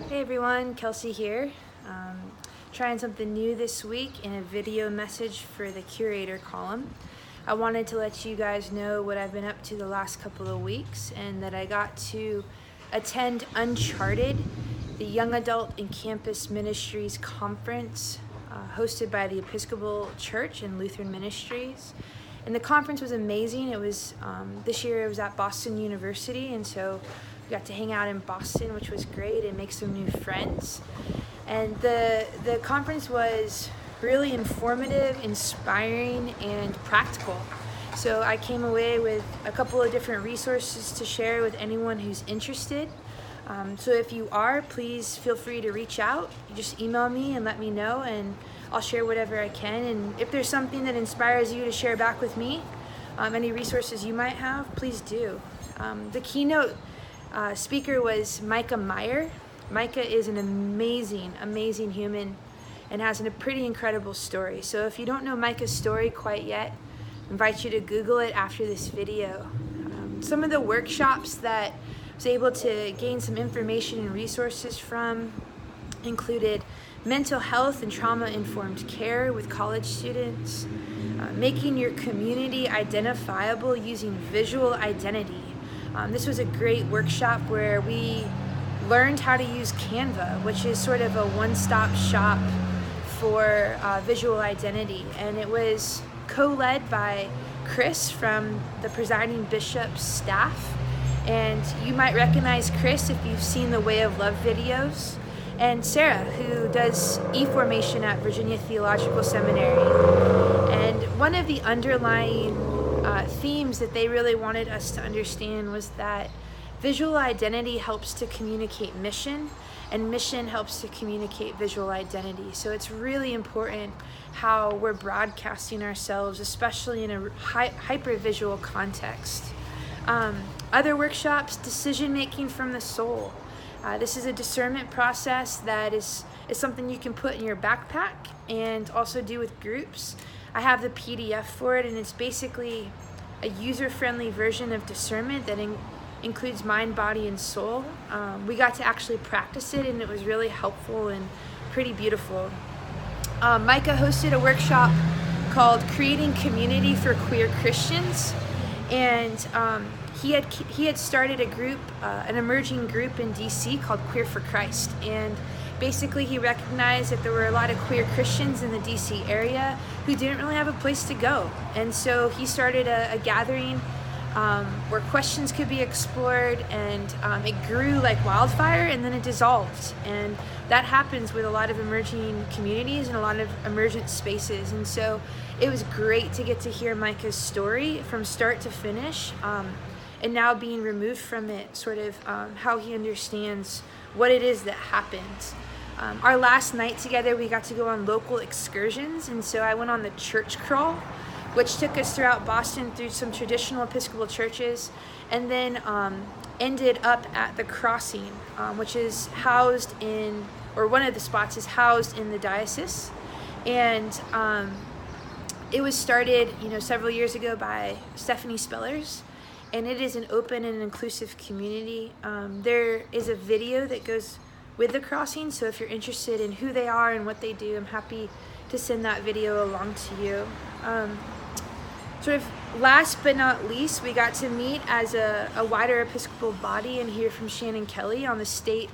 Hey everyone, Kelsey here. Trying something new this week in a video message for the Curator column. I wanted to let you guys know what I've been up to the last couple of weeks and that I got to attend Uncharted, the Young Adult and Campus Ministries conference hosted by the Episcopal Church and Lutheran Ministries. And the conference was amazing. It was this year it was at Boston University, and so we got to hang out in Boston, which was great, and make some new friends. And the conference was really informative, inspiring, and practical. So I came away with a couple of different resources to share with anyone who's interested. So if you are, please feel free to reach out. You just email me and let me know, and I'll share whatever I can. And if there's something that inspires you to share back with me, any resources you might have, please do. The keynote speaker was Micah Meyer. Micah is an amazing human and has a pretty incredible story. So if you don't know Micah's story quite yet, I invite you to Google it after this video. Some of the workshops that I was able to gain some information and resources from included mental health and trauma-informed care with college students, making your community identifiable using visual identity. This was a great workshop where we learned how to use Canva, which is sort of a one-stop shop for visual identity. And it was co-led by Chris from the presiding bishop's staff. And you might recognize Chris if you've seen the Way of Love videos. And Sarah, who does E-formation at Virginia Theological Seminary. And one of the underlying themes that they really wanted us to understand was that visual identity helps to communicate mission, and mission helps to communicate visual identity. So it's really important how we're broadcasting ourselves, especially in a hyper-visual context. Other workshops, decision making from the soul. This is a discernment process that is something you can put in your backpack and also do with groups. I have the PDF for it, and it's basically a user-friendly version of discernment that includes mind, body, and soul. We got to actually practice it, and it was really helpful and pretty beautiful. Micah hosted a workshop called Creating Community for Queer Christians, and he had started a group, an emerging group in DC called Queer for Christ, and basically he recognized that there were a lot of queer Christians in the DC area who didn't really have a place to go, and so he started a gathering where questions could be explored, and it grew like wildfire, and then it dissolved. And that happens with a lot of emerging communities and a lot of emergent spaces. And so it was great to get to hear Micah's story from start to finish, and now being removed from it, sort of how he understands what it is that happened. Our last night together, we got to go on local excursions, and so I went on the church crawl, which took us throughout Boston through some traditional Episcopal churches, and then ended up at the Crossing, which is housed in, or one of the spots is housed in the diocese. And it was started, several years ago by Stephanie Spellers, and it is an open and inclusive community. There is a video that goes with the Crossing, so if you're interested in who they are and what they do, I'm happy to send that video along to you. Sort of last but not least, we got to meet as a wider Episcopal body and hear from Shannon Kelly on the state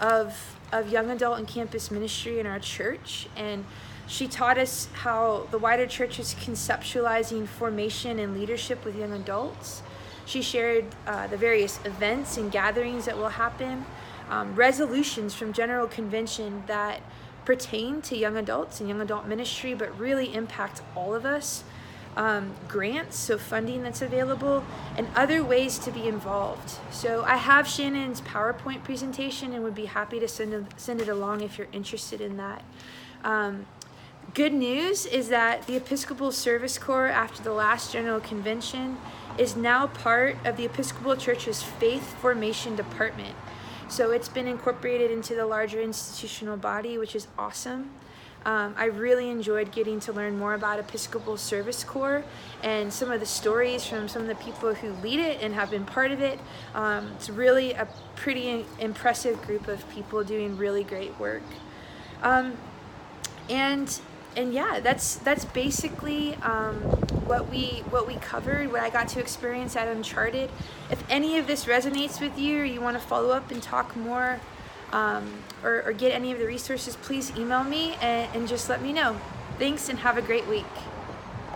of young adult and campus ministry in our church. And she taught us how the wider church is conceptualizing formation and leadership with young adults. She shared the various events and gatherings that will happen, resolutions from General Convention that pertain to young adults and young adult ministry, but really impact all of us. Grants, so funding that's available, and other ways to be involved. So I have Shannon's PowerPoint presentation and would be happy to send it along if you're interested in that. Good news is that the Episcopal Service Corps, after the last General Convention, is now part of the Episcopal Church's Faith Formation Department. So it's been incorporated into the larger institutional body, which is awesome. I really enjoyed getting to learn more about Episcopal Service Corps and some of the stories from some of the people who lead it and have been part of it. It's really a pretty impressive group of people doing really great work. And yeah, that's basically what we covered, what I got to experience at Uncharted. If any of this resonates with you, or you want to follow up and talk more, or get any of the resources, please email me and just let me know. Thanks, and have a great week.